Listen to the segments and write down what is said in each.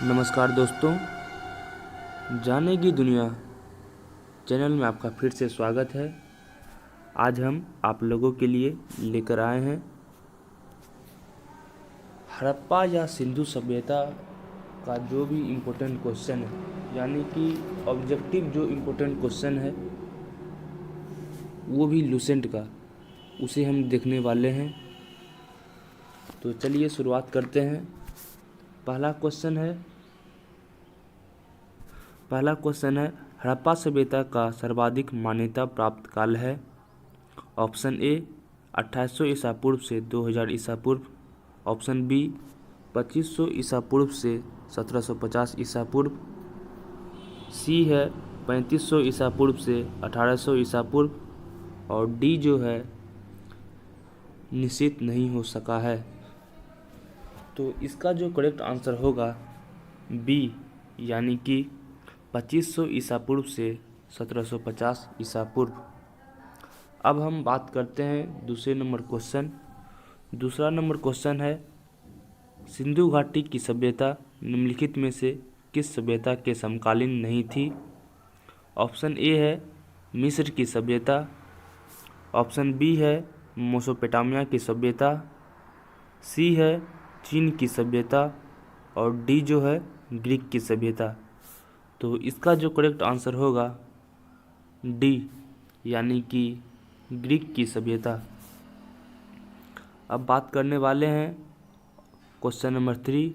नमस्कार दोस्तों, जानेगी दुनिया चैनल में आपका फिर से स्वागत है। आज हम आप लोगों के लिए लेकर आए हैं हड़प्पा या सिंधु सभ्यता का जो भी इम्पोर्टेंट क्वेश्चन है, यानी कि ऑब्जेक्टिव जो इम्पोर्टेंट क्वेश्चन है वो भी लूसेंट का, उसे हम देखने वाले हैं। तो चलिए शुरुआत करते हैं। पहला क्वेश्चन है हड़प्पा सभ्यता का सर्वाधिक मान्यता प्राप्त काल है। ऑप्शन ए 2800 ईसा पूर्व से 2000 ईसा पूर्व। ऑप्शन बी 2500 ईसा पूर्व से 1750 ईसा पूर्व। सी है 3500 ईसा पूर्व से 1800 ईसा पूर्व। और डी जो है निश्चित नहीं हो सका है। तो इसका जो करेक्ट आंसर होगा बी, यानी कि 2500 ईसा पूर्व से 1750 ईसा पूर्व। अब हम बात करते हैं दूसरे नंबर क्वेश्चन। दूसरा नंबर क्वेश्चन है सिंधु घाटी की सभ्यता निम्नलिखित में से किस सभ्यता के समकालीन नहीं थी। ऑप्शन ए है मिस्र की सभ्यता। ऑप्शन बी है मेसोपोटामिया की सभ्यता। सी है चीन की सभ्यता। और डी जो है ग्रीक की सभ्यता। तो इसका जो करेक्ट आंसर होगा डी, यानी कि ग्रीक की सभ्यता। अब बात करने वाले हैं क्वेश्चन नंबर 3,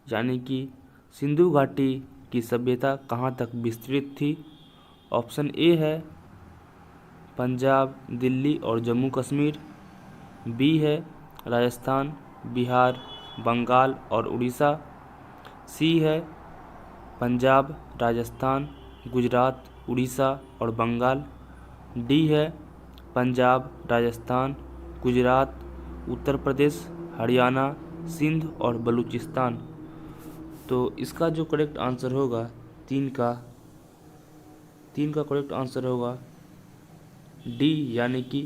यानी कि सिंधु घाटी की सभ्यता कहाँ तक विस्तृत थी। ऑप्शन ए है पंजाब, दिल्ली और जम्मू कश्मीर। बी है राजस्थान, बिहार, बंगाल और उड़ीसा। सी है पंजाब, राजस्थान, गुजरात, उड़ीसा और बंगाल। डी है पंजाब, राजस्थान, गुजरात, उत्तर प्रदेश, हरियाणा, सिंध और बलूचिस्तान। तो इसका जो करेक्ट आंसर होगा तीन का करेक्ट आंसर होगा डी, यानी कि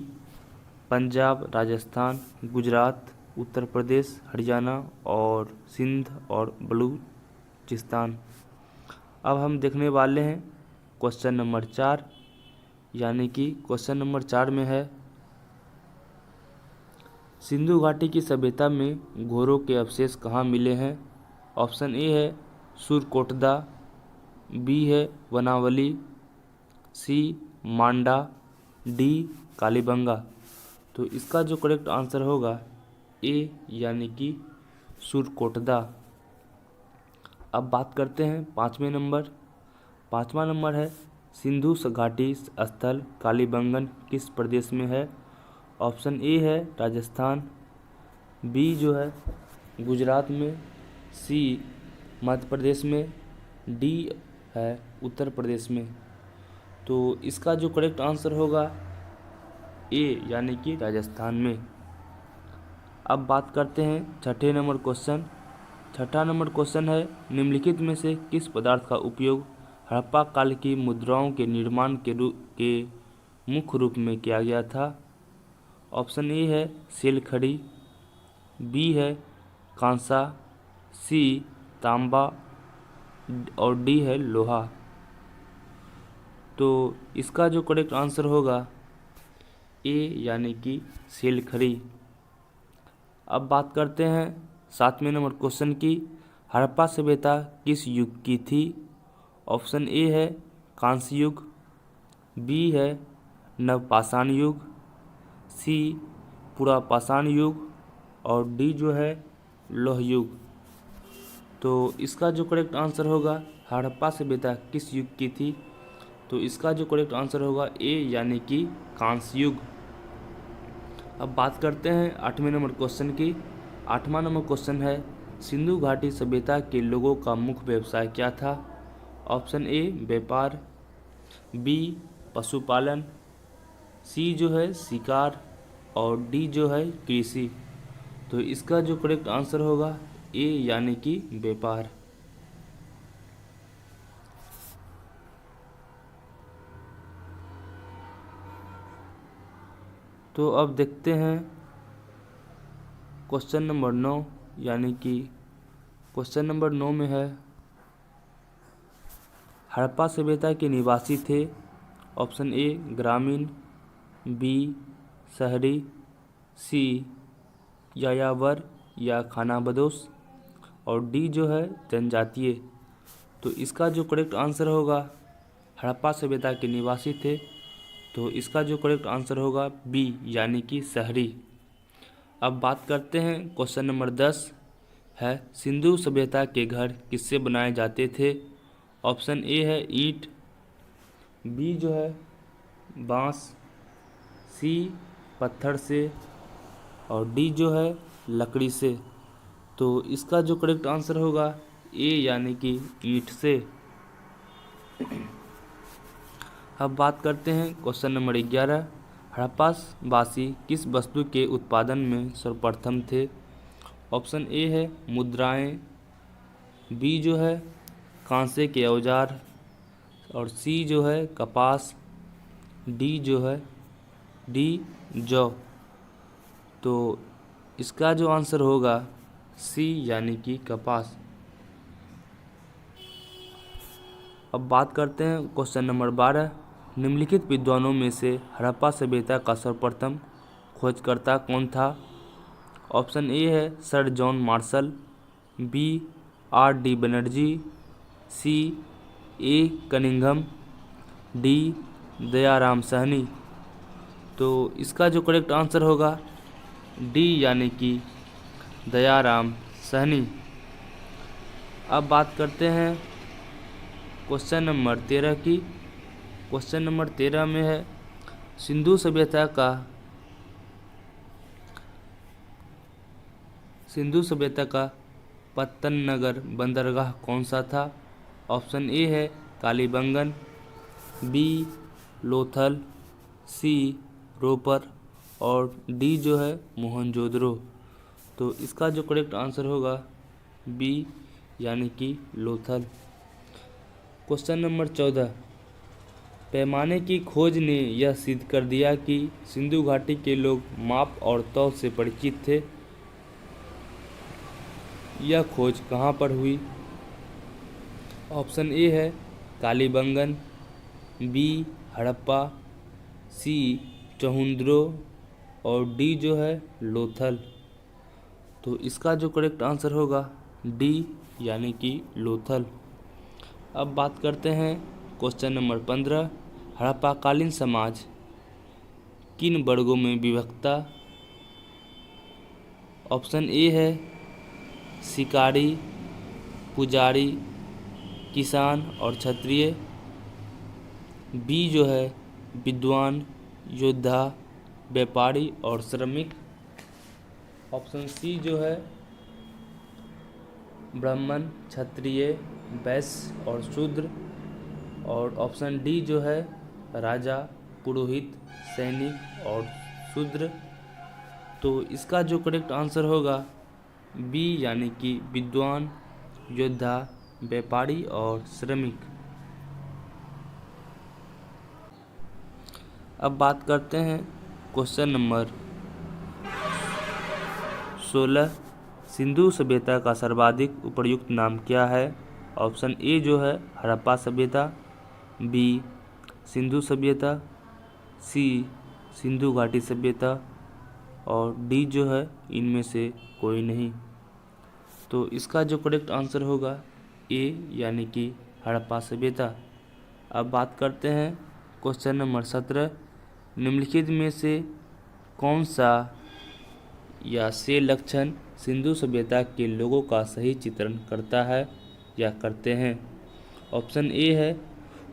पंजाब, राजस्थान, गुजरात, उत्तर प्रदेश, हरियाणा और सिंध और बलूचिस्तान। अब हम देखने वाले हैं क्वेश्चन नंबर 4, यानी कि क्वेश्चन नंबर 4 में है सिंधु घाटी की सभ्यता में घोरों के अवशेष कहाँ मिले हैं। ऑप्शन ए है सुरकोटदा। बी है वनावली। सी मांडा। डी कालीबंगा। तो इसका जो करेक्ट आंसर होगा ए, यानी कि सुरकोटदा। अब बात करते हैं पाँचवा नंबर है सिंधु घाटी स्थल कालीबंगन किस प्रदेश में है। ऑप्शन ए है राजस्थान। बी जो है गुजरात में। सी मध्य प्रदेश में। डी है उत्तर प्रदेश में। तो इसका जो करेक्ट आंसर होगा ए, यानी कि राजस्थान में। अब बात करते हैं छठे नंबर क्वेश्चन। छठा नंबर क्वेश्चन है निम्नलिखित में से किस पदार्थ का उपयोग हड़प्पा काल की मुद्राओं के निर्माण के मुख्य रूप में किया गया था। ऑप्शन ए है सेल खड़ी। बी है कांसा। सी तांबा और डी है लोहा। तो इसका जो करेक्ट आंसर होगा ए, यानी कि सेल खड़ी। अब बात करते हैं 7वें नंबर क्वेश्चन की। हड़प्पा सभ्यता किस युग की थी। ऑप्शन ए है कांस्य युग। बी है नवपाषाण युग। सी पुरापाषाण युग और डी जो है लौह युग। तो इसका जो करेक्ट आंसर होगा हड़प्पा सभ्यता किस युग की थी। तो इसका जो करेक्ट आंसर होगा ए, यानी कि कांस्य युग। अब बात करते हैं 8वें नंबर क्वेश्चन की। 8वां नंबर क्वेश्चन है सिंधु घाटी सभ्यता के लोगों का मुख्य व्यवसाय क्या था। ऑप्शन ए व्यापार। बी पशुपालन। सी जो है शिकार और डी जो है कृषि। तो इसका जो करेक्ट आंसर होगा ए, यानी कि व्यापार। तो अब देखते हैं क्वेश्चन नंबर 9, यानी कि क्वेश्चन नंबर 9 में है हड़प्पा सभ्यता के निवासी थे। ऑप्शन ए ग्रामीण, बी शहरी, सी यायावर या खानाबदोश और डी जो है जनजातीय। तो इसका जो करेक्ट आंसर होगा, हड़प्पा सभ्यता के निवासी थे, तो इसका जो करेक्ट आंसर होगा बी यानी कि शहरी। अब बात करते हैं क्वेश्चन नंबर 10 है सिंधु सभ्यता के घर किससे बनाए जाते थे। ऑप्शन ए है ईंट, बी जो है बांस, सी पत्थर से और डी जो है लकड़ी से। तो इसका जो करेक्ट आंसर होगा ए यानी कि ईंट से। अब बात करते हैं क्वेश्चन नंबर 11 हड़प्पावासी किस वस्तु के उत्पादन में सर्वप्रथम थे। ऑप्शन ए है मुद्राएं, बी जो है कांसे के औजार और सी जो है कपास, डी जो है जौ। तो इसका जो आंसर होगा सी यानी कि कपास। अब बात करते हैं क्वेश्चन नंबर 12 निम्नलिखित विद्वानों में से हड़प्पा सभ्यता का सर्वप्रथम खोजकर्ता कौन था। ऑप्शन ए है sir John Marshall, B R D Banerjee, C A Cunningham, D Dayaram Sahni. तो इसका जो करेक्ट आंसर होगा डी यानी कि दयाराम साहनी। अब बात करते हैं क्वेश्चन नंबर 13 की। क्वेश्चन नंबर 13 में है सिंधु सभ्यता का पत्तन नगर बंदरगाह कौन सा था। ऑप्शन ए है कालीबंगन, बी लोथल, सी रोपर और डी जो है मोहनजोदड़ो। तो इसका जो करेक्ट आंसर होगा बी यानी कि लोथल। क्वेश्चन नंबर 14 पैमाने की खोज ने यह सिद्ध कर दिया कि सिंधु घाटी के लोग माप और तौल से परिचित थे। यह खोज कहाँ पर हुई। ऑप्शन ए है कालीबंगन, बी हड़प्पा, सी चहुंद्रो और डी जो है लोथल। तो इसका जो करेक्ट आंसर होगा डी यानी कि लोथल। अब बात करते हैं क्वेश्चन नंबर 15 हड़प्पाकालीन समाज किन वर्गों में विभक्त था। ऑप्शन ए है शिकारी, पुजारी, किसान और क्षत्रिय, बी जो है विद्वान, योद्धा, व्यापारी और श्रमिक, ऑप्शन सी जो है ब्राह्मण, क्षत्रिय, वैश्य और शूद्र और ऑप्शन डी जो है राजा, पुरोहित, सैनिक और शूद्र। तो इसका जो करेक्ट आंसर होगा बी यानी कि विद्वान, योद्धा, व्यापारी और श्रमिक। अब बात करते हैं क्वेश्चन नंबर 16 सिंधु सभ्यता का सर्वाधिक उपयुक्त नाम क्या है। ऑप्शन ए जो है हड़प्पा सभ्यता, बी सिंधु सभ्यता, सी सिंधु घाटी सभ्यता और डी जो है इनमें से कोई नहीं। तो इसका जो करेक्ट आंसर होगा ए यानी कि हड़प्पा सभ्यता। अब बात करते हैं क्वेश्चन नंबर 17 निम्नलिखित में से कौन सा या से लक्षण सिंधु सभ्यता के लोगों का सही चित्रण करता है या करते हैं। ऑप्शन ए है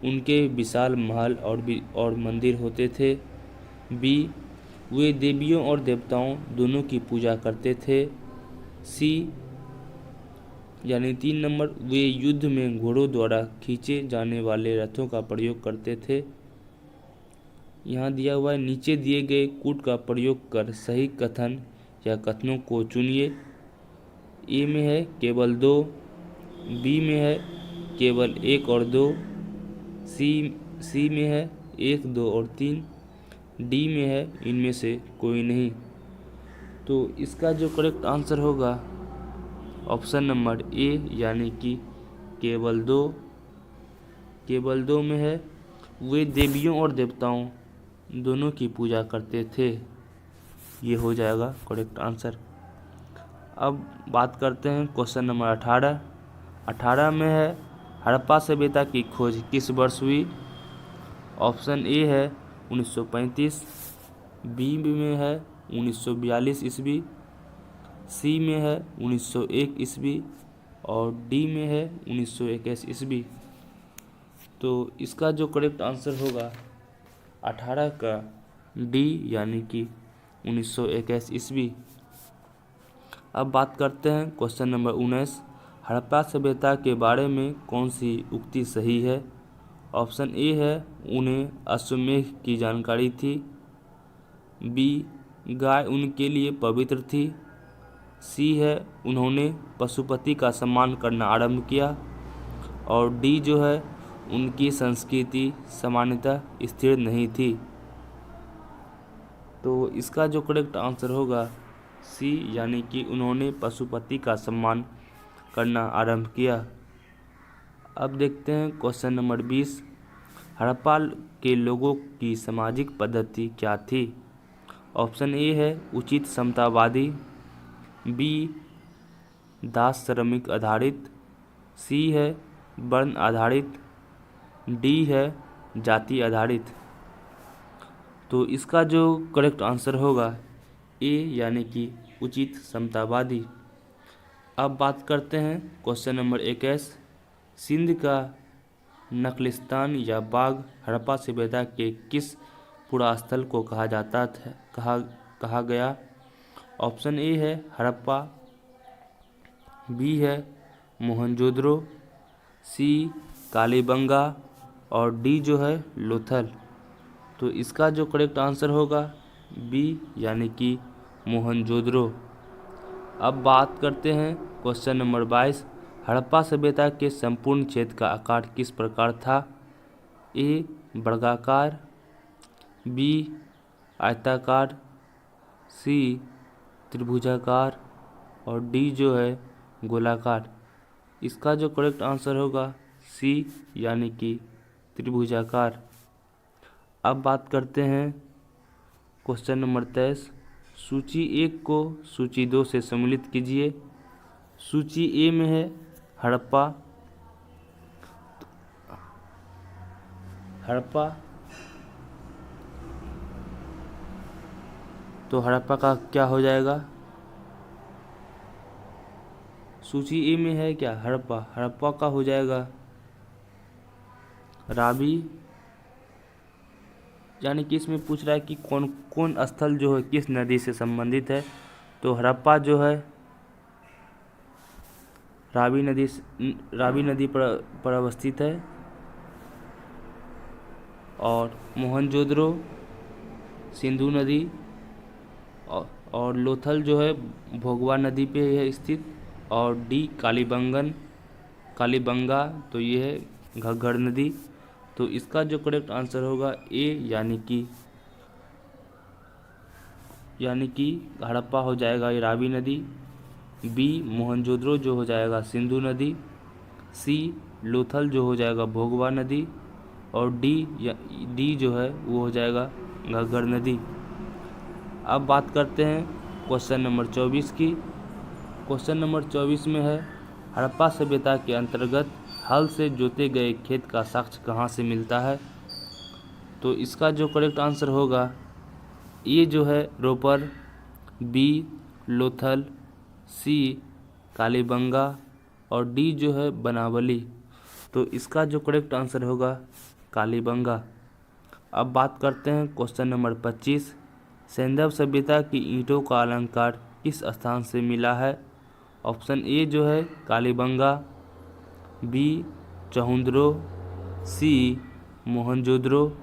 उनके विशाल महल और मंदिर होते थे, बी वे देवियों और देवताओं दोनों की पूजा करते थे, सी यानी 3 नंबर वे युद्ध में घोड़ों द्वारा खींचे जाने वाले रथों का प्रयोग करते थे। यहाँ दिया हुआ है नीचे दिए गए कूट का प्रयोग कर सही कथन या कथनों को चुनिए। ए में है केवल 2, बी में है केवल 1 और 2, सी में है 1, 2 और 3, डी में है इनमें से कोई नहीं। तो इसका जो करेक्ट आंसर होगा ऑप्शन नंबर ए यानी कि केवल 2। केवल दो में है, वे देवियों और देवताओं दोनों की पूजा करते थे। ये हो जाएगा करेक्ट आंसर। अब बात करते हैं क्वेश्चन नंबर 18। 18 में है हड़प्पा सभ्यता की खोज किस वर्ष हुई? ऑप्शन ए है 1935, बी में है 1942 ईस्वी, सी में है 1901 ईस्वी और डी में है 1921 ईस्वी। तो इसका जो करेक्ट आंसर होगा 18 का डी यानी कि 1921 ईस्वी। अब बात करते हैं क्वेश्चन नंबर 19। हड़प्पा सभ्यता के बारे में कौन सी उक्ति सही है? ऑप्शन ए है उन्हें अश्वमेध की जानकारी थी, बी गाय उनके लिए पवित्र थी, सी है उन्होंने पशुपति का सम्मान करना आरंभ किया और डी जो है उनकी संस्कृति सामान्यतः स्थिर नहीं थी। तो इसका जो करेक्ट आंसर होगा सी यानी कि उन्होंने पशुपति का सम्मान करना आरंभ किया। अब देखते हैं क्वेश्चन नंबर 20। हड़प्पा के लोगों की सामाजिक पद्धति क्या थी? ऑप्शन ए है उचित समतावादी, बी दास श्रमिक आधारित, सी है वर्ण आधारित, डी है जाति आधारित। तो इसका जो करेक्ट आंसर होगा ए यानी कि उचित समतावादी। अब बात करते हैं क्वेश्चन नंबर 21। सिंध का नखलिस्तान या बाग हड़प्पा सभ्यता के किस पुरास्थल को कहा जाता है कहा गया? ऑप्शन ए है हड़प्पा, बी है मोहनजोदड़ो, सी कालीबंगा और डी जो है लोथल। तो इसका जो करेक्ट आंसर होगा बी यानी कि मोहनजोदड़ो। अब बात करते हैं क्वेश्चन नंबर 22। हड़प्पा सभ्यता के संपूर्ण क्षेत्र का आकार किस प्रकार था? ए वर्गाकार, बी आयताकार, सी त्रिभुजाकार और डी जो है गोलाकार। इसका जो करेक्ट आंसर होगा सी यानी कि त्रिभुजाकार। अब बात करते हैं क्वेश्चन नंबर 23। सूची 1 को सूची 2 से सम्मिलित कीजिए। सूची ए में है हड़प्पा तो हड़प्पा का क्या हो जाएगा? सूची ए में है क्या हड़प्पा का हो जाएगा रावी, यानी कि इसमें पूछ रहा है कि कौन कौन स्थल जो है किस नदी से संबंधित है। तो हड़प्पा जो है रावी नदी पर अवस्थित है और मोहनजोदड़ो सिंधु नदी और लोथल जो है भोगवा नदी पे है स्थित और डी कालीबंगा तो ये है घग्गर नदी। तो इसका जो करेक्ट आंसर होगा ए यानी कि हड़प्पा हो जाएगा ये रावी नदी, बी मोहनजोदड़ो जो हो जाएगा सिंधु नदी, सी लोथल जो हो जाएगा भोगवा नदी और डी जो है वो हो जाएगा घग्गर नदी। अब बात करते हैं क्वेश्चन नंबर 24 की। क्वेश्चन नंबर 24 में है हड़प्पा सभ्यता के अंतर्गत हल से जोते गए खेत का साक्ष्य कहाँ से मिलता है? तो इसका जो करेक्ट आंसर होगा ए जो है रोपर, बी लोथल, सी कालीबंगा और डी जो है बनावली। तो इसका जो करेक्ट आंसर होगा कालीबंगा। अब बात करते हैं क्वेश्चन नंबर 25। सैंधव सभ्यता की ईंटों का अलंकार किस स्थान से मिला है? ऑप्शन ए जो है कालीबंगा, बी चहुंद्रो, सी मोहनजोदड़ो,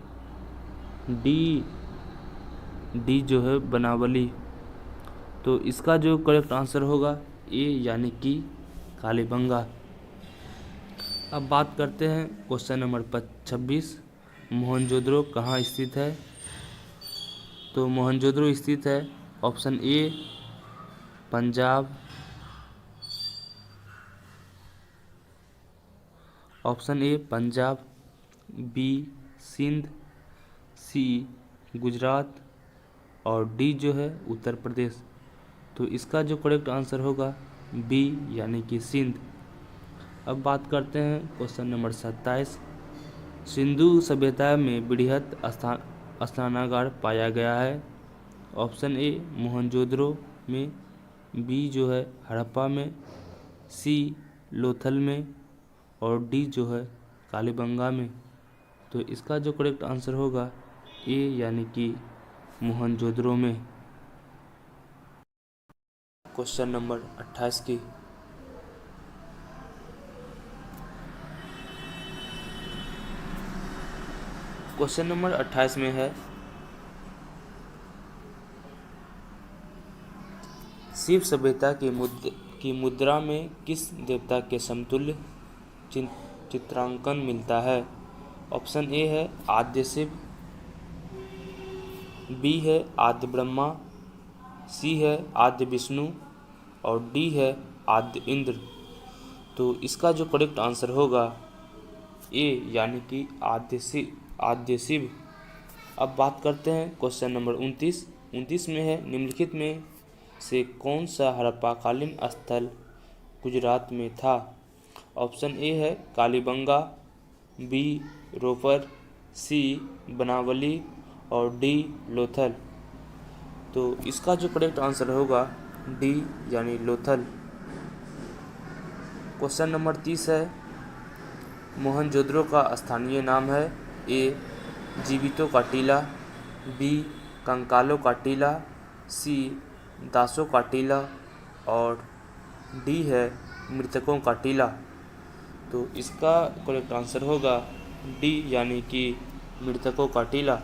डी जो है बनावली। तो इसका जो करेक्ट आंसर होगा ए यानी कि कालीबंगा। अब बात करते हैं क्वेश्चन नंबर 26। मोहनजोदड़ो कहाँ स्थित है? तो मोहनजोदड़ो स्थित है option A Punjab, option A Punjab, B Sindh, C Gujarat और डी जो है उत्तर प्रदेश। तो इसका जो करेक्ट आंसर होगा बी यानी कि सिंध। अब बात करते हैं क्वेश्चन नंबर 27। सिंधु सभ्यता में बृहत स्नानागार पाया गया है। ऑप्शन ए मोहनजोदड़ो में, बी जो है हड़प्पा में, सी लोथल में और डी जो है कालीबंगा में। तो इसका जो करेक्ट आंसर होगा ए यानी कि मोहनजोदड़ो में। क्वेश्चन नंबर 28 की क्वेश्चन नंबर 28 में है शिव सभ्यता की मुद्रा में किस देवता के समतुल्य चित्रांकन मिलता है। ऑप्शन ए है आद्य शिव, बी है आद्य ब्रह्मा, सी है आद्य विष्णु और डी है आद्य इंद्र। तो इसका जो करेक्ट आंसर होगा ए यानी कि आद्य शिव। अब बात करते हैं क्वेश्चन नंबर 29 में है निम्नलिखित में से कौन सा हड़प्पाकालीन स्थल गुजरात में था। ऑप्शन ए है कालीबंगा, बी रोपर, सी बनावली और डी लोथल। तो इसका जो करेक्ट आंसर होगा डी यानी लोथल। क्वेश्चन नंबर 30 है मोहनजोदड़ो का स्थानीय नाम है। ए जीवितों का टीला, बी कंकालों का टीला, सी दासों का टीला और डी है मृतकों का टीला। तो इसका करेक्ट आंसर होगा डी यानी कि मृतकों का टीला।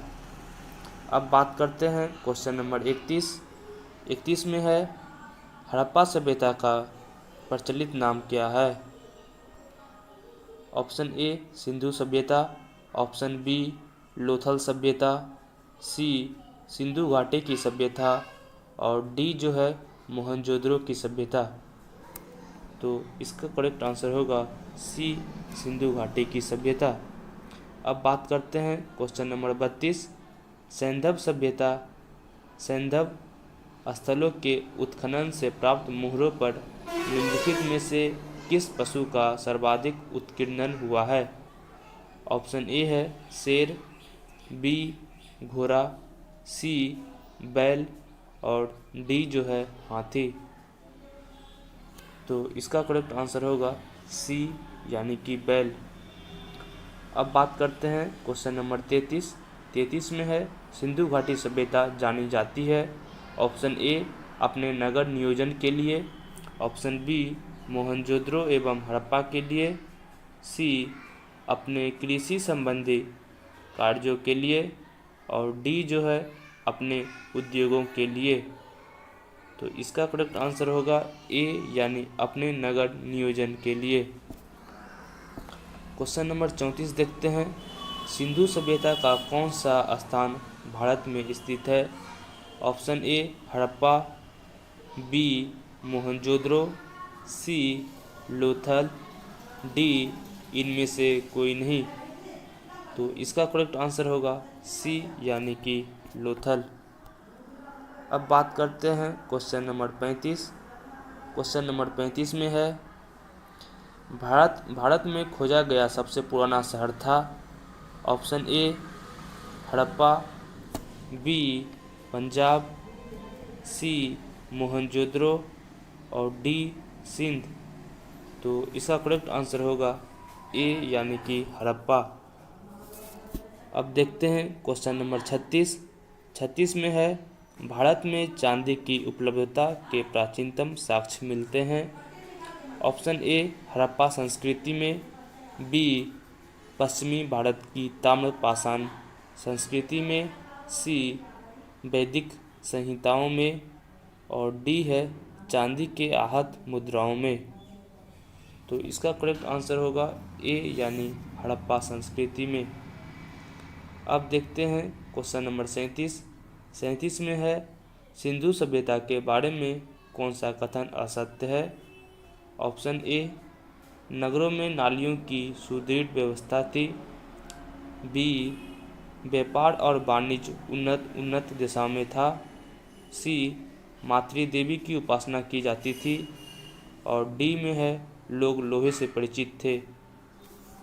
अब बात करते हैं क्वेश्चन नंबर 31 में है हड़प्पा सभ्यता का प्रचलित नाम क्या है। ऑप्शन ए सिंधु सभ्यता, ऑप्शन बी लोथल सभ्यता, सी सिंधु घाटी की सभ्यता और डी जो है मोहनजोदड़ो की सभ्यता। तो इसका करेक्ट आंसर होगा सी सिंधु घाटी की सभ्यता। अब बात करते हैं क्वेश्चन नंबर 32 सैंधव सभ्यता। सैंधव स्थलों के उत्खनन से प्राप्त मुहरों पर निम्नलिखित में से किस पशु का सर्वाधिक उत्कीर्णन हुआ है। ऑप्शन ए है शेर, बी घोड़ा, सी बैल और डी जो है हाथी। तो इसका करेक्ट आंसर होगा सी यानी कि बैल। अब बात करते हैं क्वेश्चन नंबर 33 में है सिंधु घाटी सभ्यता जानी जाती है। ऑप्शन ए अपने नगर नियोजन के लिए, ऑप्शन बी मोहनजोदड़ो एवं हड़प्पा के लिए, सी अपने कृषि संबंधी कार्यों के लिए और डी जो है अपने उद्योगों के लिए। तो इसका करेक्ट आंसर होगा ए यानी अपने नगर नियोजन के लिए। क्वेश्चन नंबर 34 देखते हैं सिंधु सभ्यता का कौन सा स्थान भारत में स्थित है। Option A Harappa, B Mohenjodaro, C Lothal, D इनमें से कोई नहीं। तो इसका करेक्ट आंसर होगा सी यानी कि लोथल। अब बात करते हैं क्वेश्चन नंबर 35। क्वेश्चन नंबर 35 में है भारत में खोजा गया सबसे पुराना शहर था। Option A Harappa, B Punjab, C Mohenjodaro और डी सिंध। तो इसका करेक्ट आंसर होगा ए यानी कि हड़प्पा। अब देखते हैं क्वेश्चन नंबर 36 में है भारत में चांदी की उपलब्धता के प्राचीनतम साक्ष्य मिलते हैं। ऑप्शन ए हड़प्पा संस्कृति में, बी पश्चिमी भारत की ताम्रपाषाण संस्कृति में, सी वैदिक संहिताओं में और डी है चांदी के आहत मुद्राओं में। तो इसका करेक्ट आंसर होगा ए यानी हड़प्पा संस्कृति में। अब देखते हैं क्वेश्चन नंबर 37 में है सिंधु सभ्यता के बारे में कौन सा कथन असत्य है। ऑप्शन ए नगरों में नालियों की सुदृढ़ व्यवस्था थी, बी व्यापार और वाणिज्य उन्नत दिशा में था, सी मातृ देवी की उपासना की जाती थी, और डी में है लोग लोहे से परिचित थे।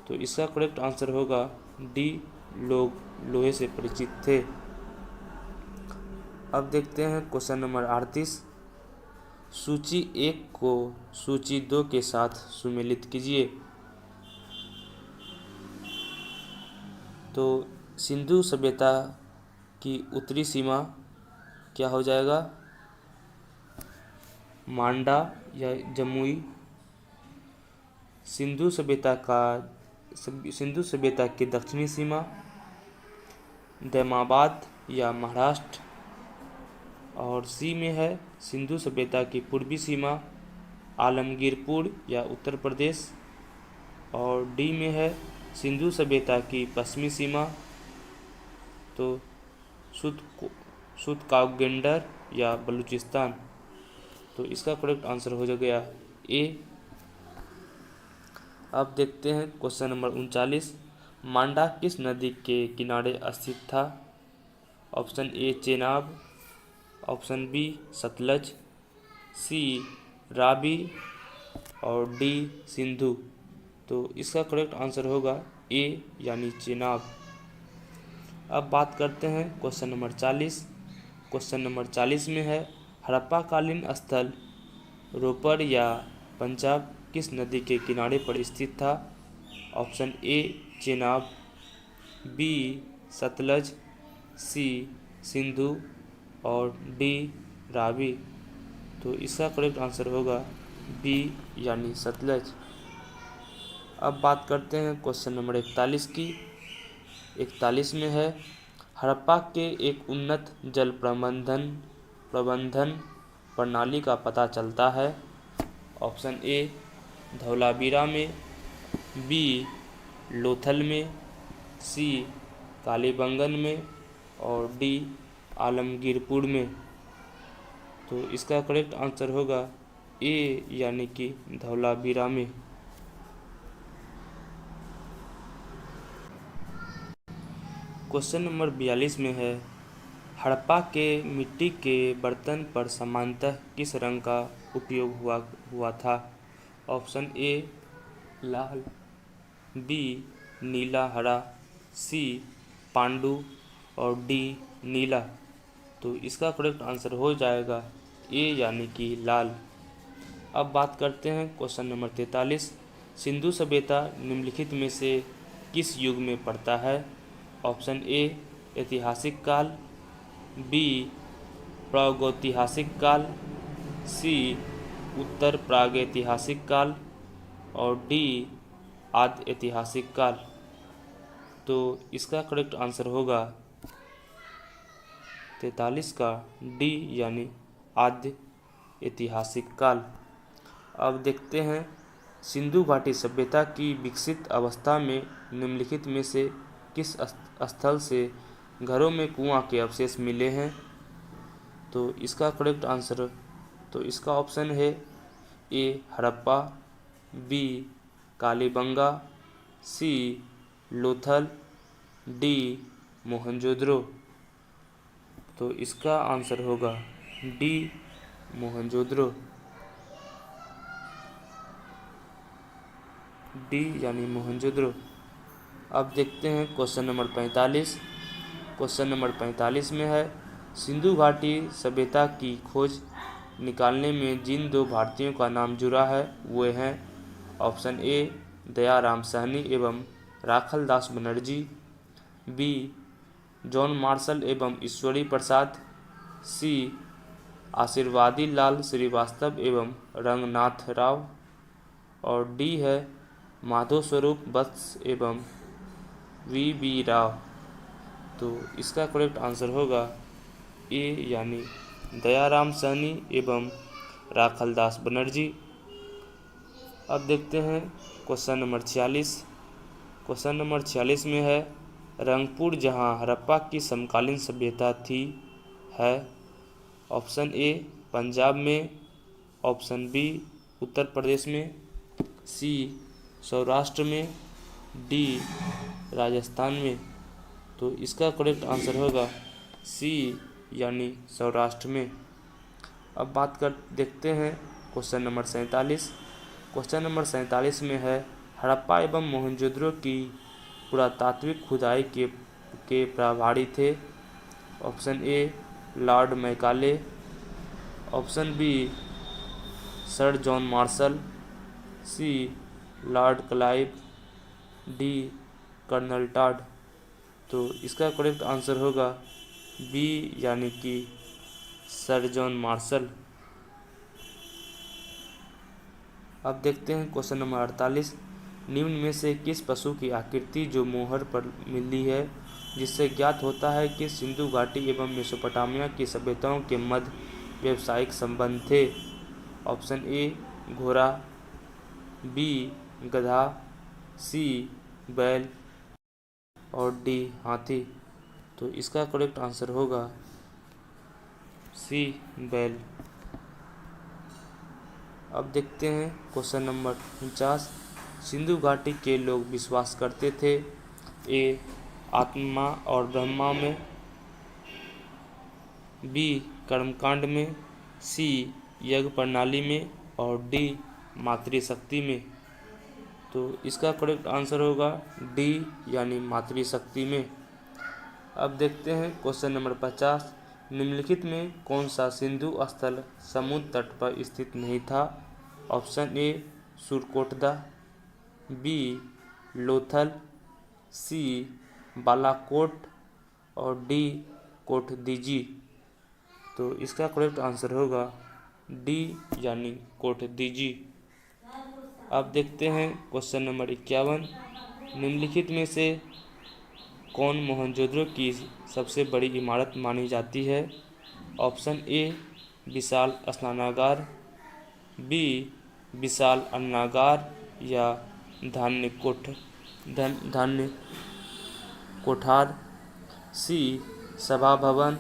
तो इसका करेक्ट आंसर होगा डी, लोग लोहे से परिचित थे। अब देखते हैं क्वेश्चन नंबर 38। सूची 1 को सूची 2 के साथ सुमेलित कीजिए। तो सिंधु सभ्यता की उत्तरी सीमा क्या हो जाएगा, मांडा या जमुई। सिंधु सभ्यता की दक्षिणी सीमा दैमाबाद या महाराष्ट्र, और सी में है सिंधु सभ्यता की पूर्वी सीमा आलमगीरपुर या उत्तर प्रदेश, और डी में है सिंधु सभ्यता की पश्चिमी सीमा तो सुतकाउगेंडर या बलूचिस्तान। तो इसका करेक्ट आंसर हो गया ए। अब देखते हैं क्वेश्चन नंबर 39। मांडा किस नदी के किनारे स्थित था? Option A Chenab, option B Sutlej, C Ravi, और डी सिंधु। तो इसका करेक्ट आंसर होगा ए यानी चेनाब। अब बात करते हैं क्वेश्चन नंबर 40। क्वेश्चन नंबर 40 में है हड़प्पा कालीन स्थल रोपर या पंजाब किस नदी के किनारे पर स्थित था? Option A Chenab, B Sutlej, C Sindhu, और डी रावी। तो इसका करेक्ट आंसर होगा बी यानी सतलज। अब बात करते हैं क्वेश्चन नंबर 41 की। 41 में है हड़प्पा के एक उन्नत जल प्रबंधन प्रणाली का पता चलता है। ऑप्शन ए धौलावीरा में, बी लोथल में, सी कालीबंगन में, और डी आलमगीरपुर में। तो इसका करेक्ट आंसर होगा ए यानी कि धौलावीरा में। क्वेश्चन नंबर 42 में है हड़प्पा के मिट्टी के बर्तन पर सामान्यतः किस रंग का उपयोग हुआ था? ऑप्शन ए लाल, बी नीला हरा, सी पांडु, और डी नीला। तो इसका करेक्ट आंसर हो जाएगा ए यानी कि लाल। अब बात करते हैं क्वेश्चन नंबर 43। सिंधु सभ्यता निम्नलिखित में से किस युग में पड़ता है? ऑप्शन ए ऐतिहासिक काल, बी प्रागैतिहासिक काल, सी उत्तर प्रागैतिहासिक काल, और डी आद्य ऐतिहासिक काल। तो इसका करेक्ट आंसर होगा 43 का डी यानी आद्य ऐतिहासिक काल। अब देखते हैं सिंधु घाटी सभ्यता की विकसित अवस्था में निम्नलिखित में से किस स्थल से घरों में कुआं के अवशेष मिले हैं? तो इसका करेक्ट आंसर तो इसका ऑप्शन है ए हड़प्पा, बी कालीबंगा, सी लोथल, डी मोहनजोदड़ो। तो इसका आंसर होगा डी मोहनजोदड़ो, डी यानी मोहनजोदड़ो। अब देखते हैं क्वेश्चन नंबर 45। क्वेश्चन नंबर 45 में है सिंधु घाटी सभ्यता की खोज निकालने में जिन दो भारतीयों का नाम जुड़ा है वे हैं। ऑप्शन ए दयाराम साहनी एवं राखल दास बनर्जी, बी जॉन मार्शल एवं ईश्वरी प्रसाद, सी आशीर्वादी लाल श्रीवास्तव एवं रंगनाथ राव, और डी है माधव स्वरूप वत्स एवं वी राव। तो इसका करेक्ट आंसर होगा ए यानी दयाराम साहनी एवं राखल दास बनर्जी। अब देखते हैं क्वेश्चन नंबर 46। क्वेश्चन नंबर 46 में है रंगपुर जहां हड़प्पा की समकालीन सभ्यता थी है। ऑप्शन ए पंजाब में, ऑप्शन बी उत्तर प्रदेश में, सी सौराष्ट्र में, डी राजस्थान में। तो इसका करेक्ट आंसर होगा सी यानी सौराष्ट्र में। अब बात कर देखते हैं क्वेश्चन नंबर 47। क्वेश्चन नंबर 47 में है हड़प्पा एवं मोहनजोदड़ो की पुरातात्विक खुदाई के प्रभारी थे। Option A Lord Macaulay, option B sir John Marshall, C Lord Clive, D Colonel Tod. तो इसका करेक्ट आंसर होगा बी यानी कि सर जॉन मार्शल। अब देखते हैं क्वेश्चन नंबर 48। निम्न में से किस पशु की आकृति जो मोहर पर मिली है जिससे ज्ञात होता है कि सिंधु घाटी एवं मेसोपोटामिया की सभ्यताओं के मध्य व्यावसायिक संबंध थे। ऑप्शन ए घोड़ा, बी गधा, सी बैल और डी हाथी। तो इसका करेक्ट आंसर होगा सी बैल। अब देखते हैं क्वेश्चन नंबर 49। सिंधु घाटी के लोग विश्वास करते थे ए आत्मा और ब्रह्मा में, बी कर्मकांड में, सी यज्ञ प्रणाली में और डी मातृशक्ति में। तो इसका करेक्ट आंसर होगा डी यानी मातृशक्ति में। अब देखते हैं क्वेश्चन नंबर 50। निम्नलिखित में कौन सा सिंधु स्थल समुद्र तट पर स्थित नहीं था। Option A Surkotada, B Lothal, C Balakot और डी कोटदीजी। तो इसका करेक्ट आंसर होगा डी यानी कोटदीजी। अब देखते हैं क्वेश्चन नंबर 51। निम्नलिखित में से कौन मोहनजोदड़ो की सबसे बड़ी इमारत मानी जाती है। ऑप्शन ए विशाल स्नानागार, बी विशाल अन्नागार या धान्य कोठार, सी सभा भवन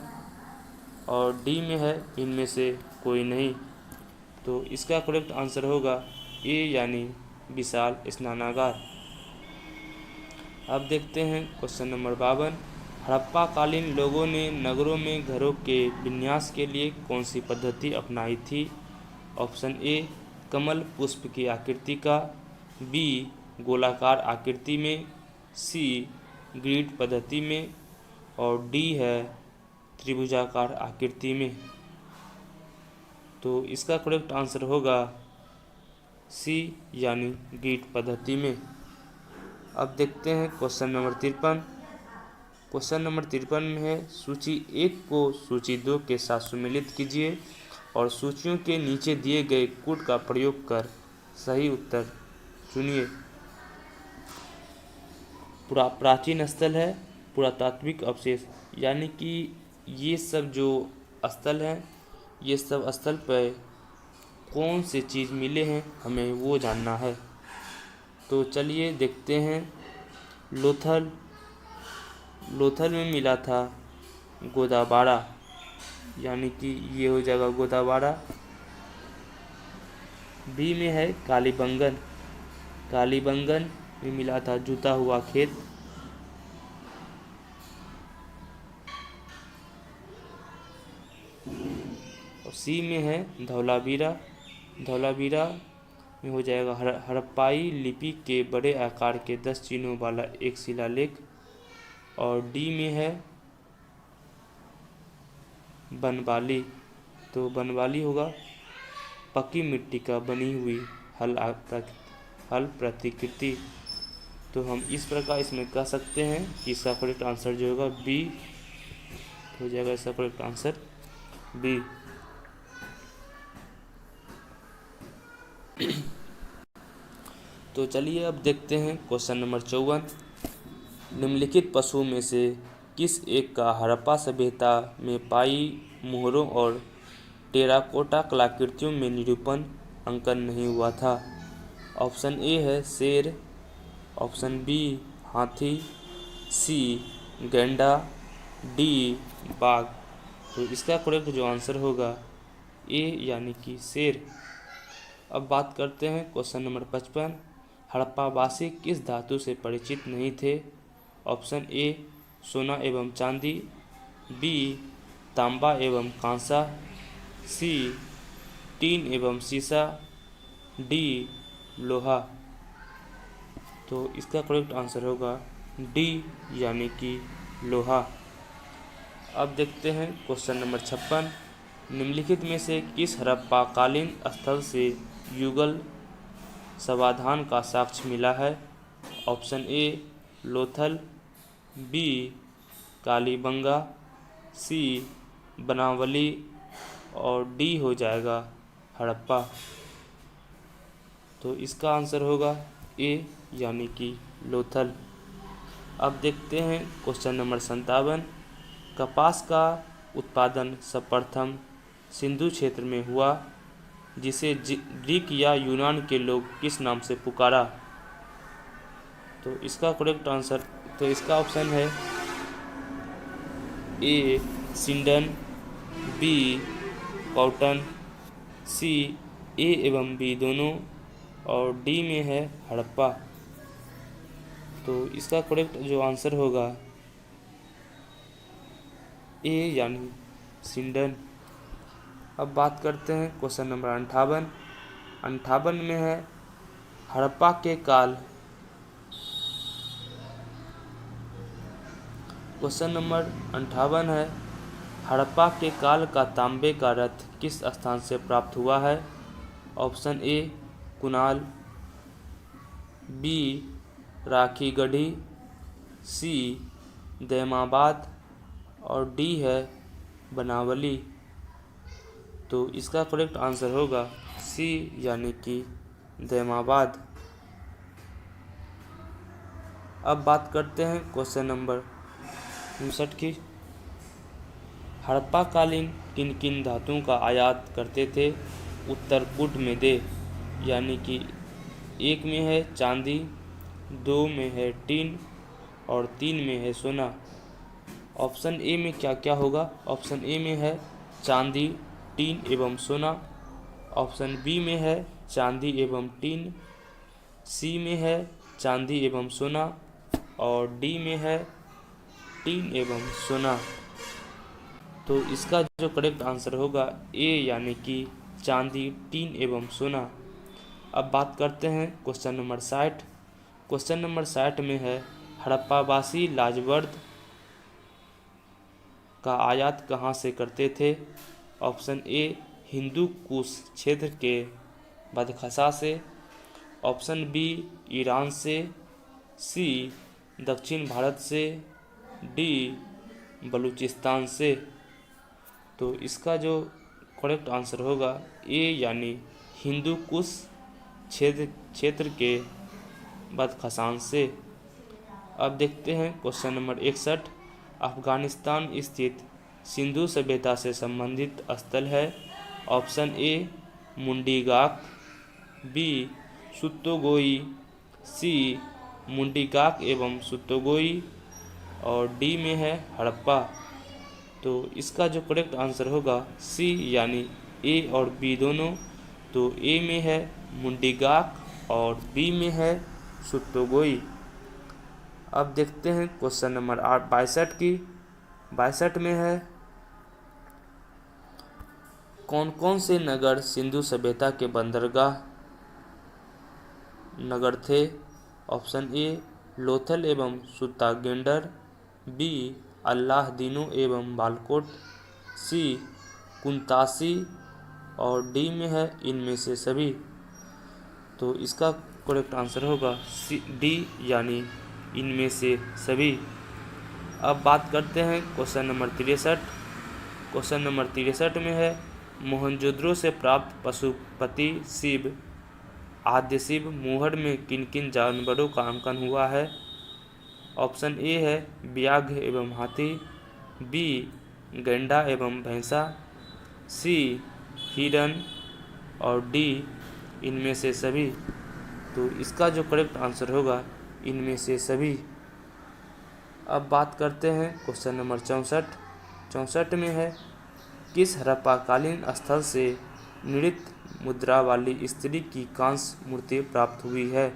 और डी में है इनमें से कोई नहीं। तो इसका करेक्ट आंसर होगा ए यानी विशाल स्नानागार। अब देखते हैं क्वेश्चन नंबर 52। हड़प्पा कालीन लोगों ने नगरों में घरों के विन्यास के लिए कौन सी पद्धति अपनाई थी। ऑप्शन ए कमल पुष्प की आकृति का, बी गोलाकार आकृति में, सी ग्रिड पद्धति में और डी है त्रिभुजाकार आकृति में। तो इसका करेक्ट आंसर होगा सी यानी ग्रिड पद्धति में। अब देखते हैं क्वेश्चन नंबर 53। क्वेश्चन नंबर 53 में है सूची 1 को सूची 2 के साथ सम्मिलित कीजिए और सूचियों के नीचे दिए गए कोड का प्रयोग कर सही उत्तर चुनिए। प्राचीन स्थल है पुरातात्विक अवशेष, यानी कि ये सब जो स्थल हैं ये सब स्थल पर कौन से चीज़ मिले हैं हमें वो जानना है। तो चलिए देखते हैं। लोथल में मिला था गोदाबाड़ा, यानी कि ये हो जाएगा गोदाबाड़ा। बी में है कालीबंगन में मिला था जूता हुआ खेत। और सी में है धौलावीरा में हो जाएगा हड़प्पाई लिपि के बड़े आकार के 10 चिन्हों वाला एक शिलालेख। और डी में है बनवाली। तो बनवाली होगा पक्की मिट्टी का बनी हुई हल प्रतिकृति। तो हम इस प्रकार इसमें कह सकते हैं कि इसका करेक्ट आंसर जो होगा बी हो जाएगा। इसका करेक्ट आंसर बी। तो चलिए अब देखते हैं क्वेश्चन नंबर 54। निम्नलिखित पशुओं में से किस एक का हड़प्पा सभ्यता में पाई मोहरों और टेराकोटा कलाकृतियों में निरूपण अंकन नहीं हुआ था। ऑप्शन ए है शेर, ऑप्शन बी हाथी, सी गैंडा, डी बाघ। तो इसका करेक्ट जो आंसर होगा ए यानी कि शेर। अब बात करते हैं क्वेश्चन नंबर 55। हड़प्पावासी किस धातु से परिचित नहीं थे। ऑप्शन ए सोना एवं चांदी, बी तांबा एवं कांसा, सी टीन एवं सीसा, डी लोहा। तो इसका करेक्ट आंसर होगा डी यानी कि लोहा। अब देखते हैं क्वेश्चन नंबर 56। निम्नलिखित में से किस हड़प्पा कालीन स्थल से युगल समाधान का साक्ष्य मिला है? Option A Lothal, B Kalibangan, C Banawali और डी हो जाएगा हड़प्पा। तो इसका आंसर होगा ए यानी कि लोथल। अब देखते हैं क्वेश्चन नंबर 57। कपास का उत्पादन सर्वप्रथम सिंधु क्षेत्र में हुआ, जिसे ग्रीक या यूनान के लोग किस नाम से पुकारा? तो इसका करेक्ट आंसर, तो इसका ऑप्शन है ए सिंडन, बी कॉटन, सी ए एवं बी दोनों और डी में है हड़प्पा। तो इसका करेक्ट जो आंसर होगा ए यानी सिंडन। अब बात करते हैं क्वेश्चन नंबर 58 में है हड़प्पा के काल। क्वेश्चन नंबर 58 है हड़प्पा के काल का तांबे का रथ किस स्थान से प्राप्त हुआ है? Option A Kunal, B Rakhigarhi, C Daimabad और डी है बनावली। तो इसका करेक्ट आंसर होगा सी यानी कि दैमाबाद। अब बात करते हैं क्वेश्चन नंबर 59 की। हड़प्पा कालीन किन किन धातुओं का आयात करते थे? उत्तर कूट में दे, यानी कि 1 में है चांदी, 2 में है टीन और 3 में है सोना। ऑप्शन ए में क्या क्या होगा? ऑप्शन ए में है चांदी, टीन एवं सोना। ऑप्शन बी में है चांदी एवं टीन, सी में है चांदी एवं सोना और डी में है टीन एवं सोना। तो इसका जो करेक्ट आंसर होगा ए यानी कि चांदी, टीन एवं सोना। अब बात करते हैं क्वेश्चन नंबर 60। क्वेश्चन नंबर 60 में है हड़प्पावासी लाजवर्द का आयात कहाँ से करते थे? ऑप्शन ए हिंदू कुश क्षेत्र के बदखसा से, ऑप्शन बी ईरान से, सी दक्षिण भारत से, डी बलूचिस्तान से। तो इसका जो करेक्ट आंसर होगा ए यानी हिंदू कुश क्षेत्र के बदखसान से। अब देखते हैं क्वेश्चन नंबर 61। अफगानिस्तान स्थित सिंधु सभ्यता से संबंधित स्थल है? ऑप्शन ए मुंडीगाक, बी सुत्तोगोई, सी मुंडीगाक एवं सुत्तोगोई और डी में है हड़प्पा। तो इसका जो करेक्ट आंसर होगा सी यानी ए और बी दोनों। तो ए में है मुंडीगाक और बी में है सुत्तोगोई। अब देखते हैं क्वेश्चन नंबर 62 की। 62 में है कौन कौन से नगर सिंधु सभ्यता के बंदरगाह नगर थे? ऑप्शन ए लोथल एवं सुत्तागेंडर, बी अल्लाहदीनो एवं बालकोट, सी कुंतासी और डी में है इनमें से सभी। तो इसका करेक्ट आंसर होगा सी डी यानी इनमें से सभी। अब बात करते हैं क्वेश्चन नंबर 63। क्वेश्चन नंबर 63 में है मोहनजोदड़ो से प्राप्त पशुपति शिव आद्य शिव मूहड़ में किन किन जानवरों का अंकन हुआ है? ऑप्शन ए है व्याघ्र एवं हाथी, बी गैंडा एवं भैंसा, सी हिरन और डी इनमें से सभी। तो इसका जो करेक्ट आंसर होगा इनमें से सभी। अब बात करते हैं क्वेश्चन नंबर 64 में है किस हड़प्पाकालीन स्थल से नृत्य मुद्रा वाली स्त्री की कांस्य मूर्ति प्राप्त हुई है?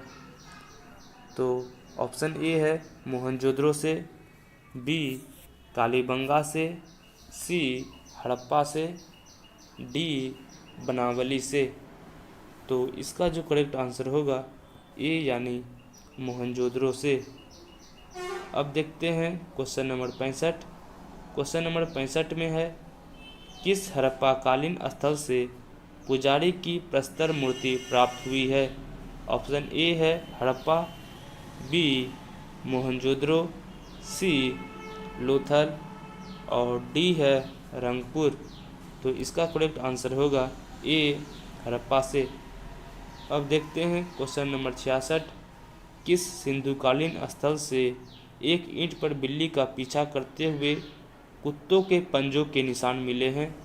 तो ऑप्शन ए है मोहनजोदड़ो से, बी कालीबंगा से, सी हड़प्पा से, डी बनावली से। तो इसका जो करेक्ट आंसर होगा ए यानी मोहनजोदड़ो से। अब देखते हैं क्वेश्चन नंबर 65। क्वेश्चन नंबर 65 में है, किस हड़प्पाकालीन स्थल से पुजारी की प्रस्तर मूर्ति प्राप्त हुई है? ऑप्शन ए है हड़प्पा, बी मोहनजोदड़ो, सी लोथल और डी है रंगपुर। तो इसका करेक्ट आंसर होगा ए हड़प्पा से। अब देखते हैं क्वेश्चन नंबर 66। किस सिंधुकालीन स्थल से एक ईंट पर बिल्ली का पीछा करते हुए कुत्तों के पंजों के निशान मिले हैं?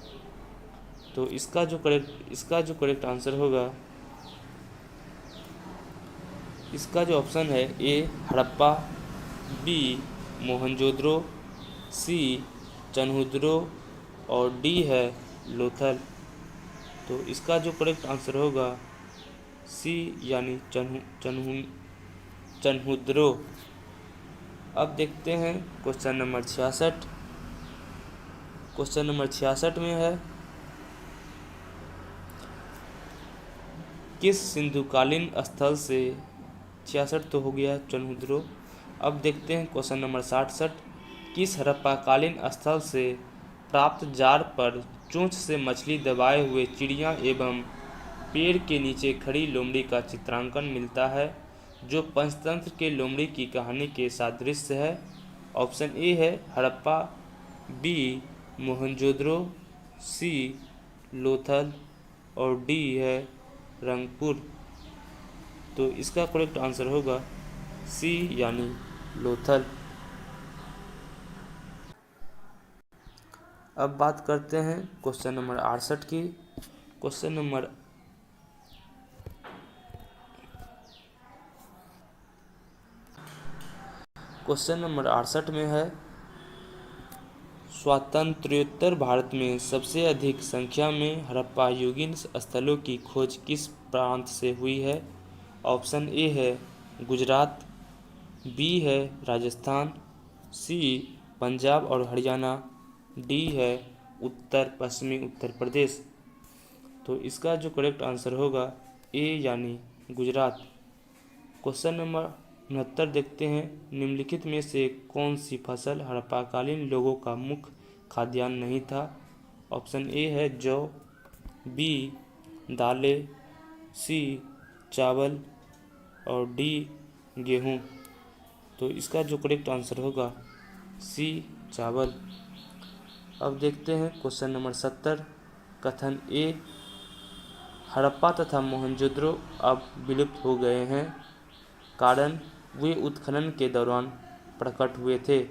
तो इसका जो करेक्ट आंसर होगा, इसका जो ऑप्शन है ए हड़प्पा, बी मोहनजोदड़ो, सी चन्हुद्रो और डी है लोथल। तो इसका जो करेक्ट आंसर होगा सी यानी चन्हुद्रो। अब देखते हैं क्वेश्चन नंबर 66। क्वेश्चन नंबर 66 में है, किस सिंधुकालीन स्थल से 66 तो हो गया चन्हुद्रो। अब देखते हैं क्वेश्चन नंबर 67। किस हड़प्पाकालीन स्थल से प्राप्त जार पर चोंच से मछली दबाए हुए चिड़िया एवं पेड़ के नीचे खड़ी लोमड़ी का चित्रांकन मिलता है, जो पंचतंत्र के लोमड़ी की कहानी के सादृश्य है? ऑप्शन ए है हड़प्पा, बी मोहनजोदड़ो, सी लोथल और डी है रंगपुर। तो इसका करेक्ट आंसर होगा सी यानी लोथल। अब बात करते हैं क्वेश्चन नंबर 68 की। क्वेश्चन नंबर 68 में है, स्वातंत्र्योत्तर भारत में सबसे अधिक संख्या में हड़प्पा युगीन स्थलों की खोज किस प्रांत से हुई है? ऑप्शन ए है गुजरात, बी है राजस्थान, सी पंजाब और हरियाणा, डी है उत्तर पश्चिमी उत्तर प्रदेश। तो इसका जो करेक्ट आंसर होगा ए यानी गुजरात। क्वेश्चन नंबर 69 देखते हैं, निम्नलिखित में से कौन सी फसल हड़प्पाकालीन लोगों का मुख्य खाद्यान्न नहीं था? ऑप्शन ए है जौ, बी दालें, सी चावल और डी गेहूँ। तो इसका जो करेक्ट आंसर होगा सी चावल। अब देखते हैं क्वेश्चन नंबर 70। कथन ए, हड़प्पा तथा मोहनजोदड़ो अब विलुप्त हो गए हैं, कारण वे उत्खनन के दौरान प्रकट हुए थे।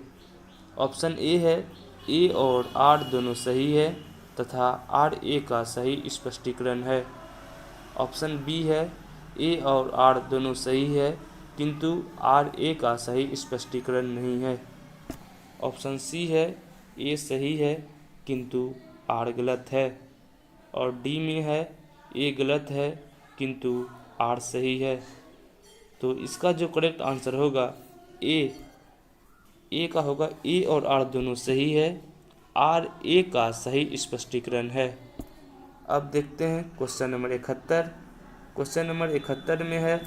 ऑप्शन ए है ए और आर दोनों सही है तथा आर ए का सही स्पष्टीकरण है। ऑप्शन बी है ए और आर दोनों सही है किंतु आर ए का सही स्पष्टीकरण नहीं है। ऑप्शन सी है ए सही है किंतु आर गलत है। और डी में है ए गलत है किंतु आर सही है। तो इसका जो करेक्ट आंसर होगा ए का होगा ए और आर दोनों सही है, आर ए का सही स्पष्टीकरण है। अब देखते हैं क्वेश्चन नंबर 71। क्वेश्चन नंबर 71 में है,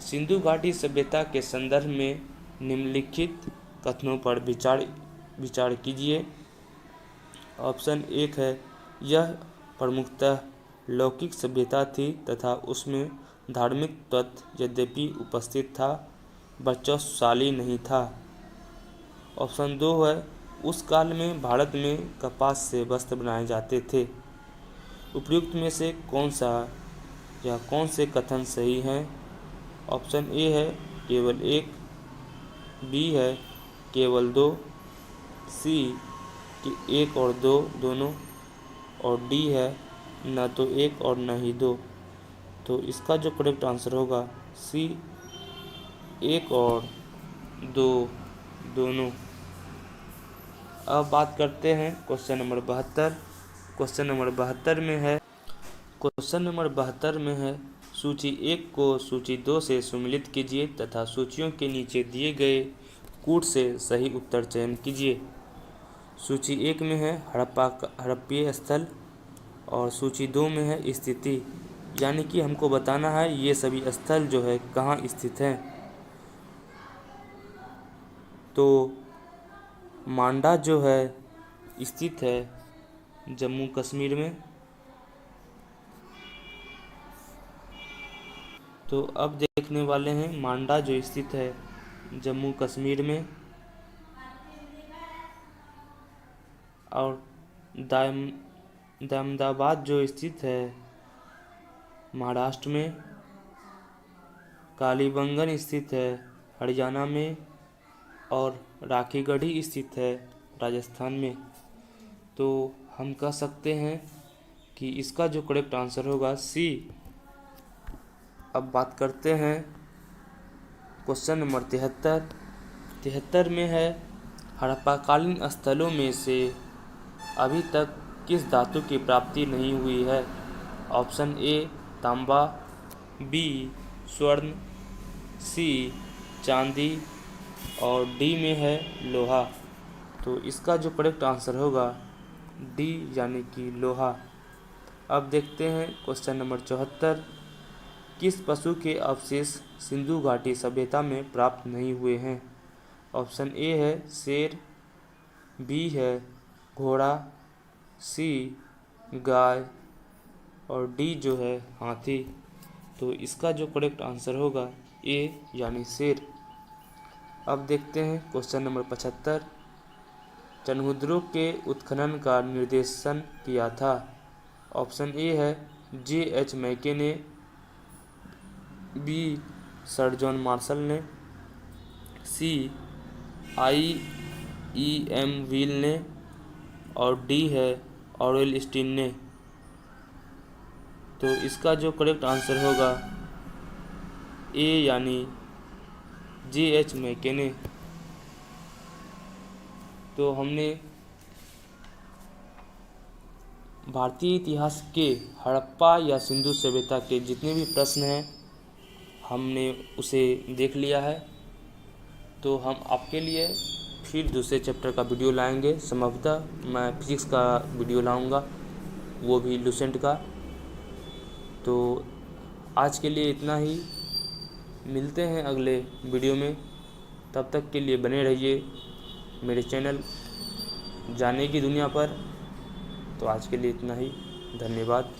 सिंधु घाटी सभ्यता के संदर्भ में निम्नलिखित कथनों पर विचार कीजिए। ऑप्शन एक है, यह प्रमुखतः लौकिक सभ्यता थी तथा उसमें धार्मिक तत्व यद्यपि उपस्थित था, वर्चस्वशाली नहीं था। ऑप्शन दो है, उस काल में भारत में कपास से वस्त्र बनाए जाते थे। उपयुक्त में से कौन से कथन सही हैं? ऑप्शन ए है केवल एक, बी है केवल दो, सी कि एक और दो दोनों और डी है न तो एक और न ही दो। तो इसका जो करेक्ट आंसर होगा सी एक और दो दोनों। अब बात करते हैं क्वेश्चन नंबर 72। क्वेश्चन नंबर 72 में है सूची 1 को सूची 2 से सुमिलित कीजिए तथा सूचियों के नीचे दिए गए कूट से सही उत्तर चयन कीजिए। सूची 1 में है हड़प्पीय स्थल और सूची 2 में है स्थिति, यानी कि हमको बताना है ये सभी स्थल जो है कहाँ स्थित हैं। तो मांडा जो है स्थित है जम्मू कश्मीर में। तो अब देखने वाले हैं मांडा जो स्थित है जम्मू कश्मीर में, और दामदाबाद जो स्थित है महाराष्ट्र में, कालीबंगन स्थित है हरियाणा में, और राखीगढ़ी स्थित है राजस्थान में। तो हम कह सकते हैं कि इसका जो करेक्ट आंसर होगा सी। अब बात करते हैं क्वेश्चन नंबर 73 में है हड़प्पाकालीन स्थलों में से अभी तक किस धातु की प्राप्ति नहीं हुई है। ऑप्शन ए तांबा, बी स्वर्ण, सी चांदी और डी में है लोहा। तो इसका जो करेक्ट आंसर होगा डी यानी कि लोहा। अब देखते हैं क्वेश्चन नंबर 74, किस पशु के अवशेष सिंधु घाटी सभ्यता में प्राप्त नहीं हुए हैं। ऑप्शन ए है शेर, बी है घोड़ा, सी गाय और डी जो है हाथी। तो इसका जो करेक्ट आंसर होगा ए यानी शेर। अब देखते हैं क्वेश्चन नंबर 75, चनहुद्रों के उत्खनन का निर्देशन किया था। ऑप्शन ए है J.H. मैके ने, बी सर जॉन मार्शल ने, सी I.E.M. व्हील ने और डी है ऑरेल स्टीन ने। तो इसका जो करेक्ट आंसर होगा ए यानी J.H. मैके ने। तो हमने भारतीय इतिहास के हड़प्पा या सिंधु सभ्यता के जितने भी प्रश्न हैं हमने उसे देख लिया है। तो हम आपके लिए फिर दूसरे चैप्टर का वीडियो लाएंगे। संभवतः मैं फिजिक्स का वीडियो लाऊंगा, वो भी लूसेंट का। तो आज के लिए इतना ही, मिलते हैं अगले वीडियो में। तब तक के लिए बने रहिए मेरे चैनल जाने की दुनिया पर। तो आज के लिए इतना ही, धन्यवाद।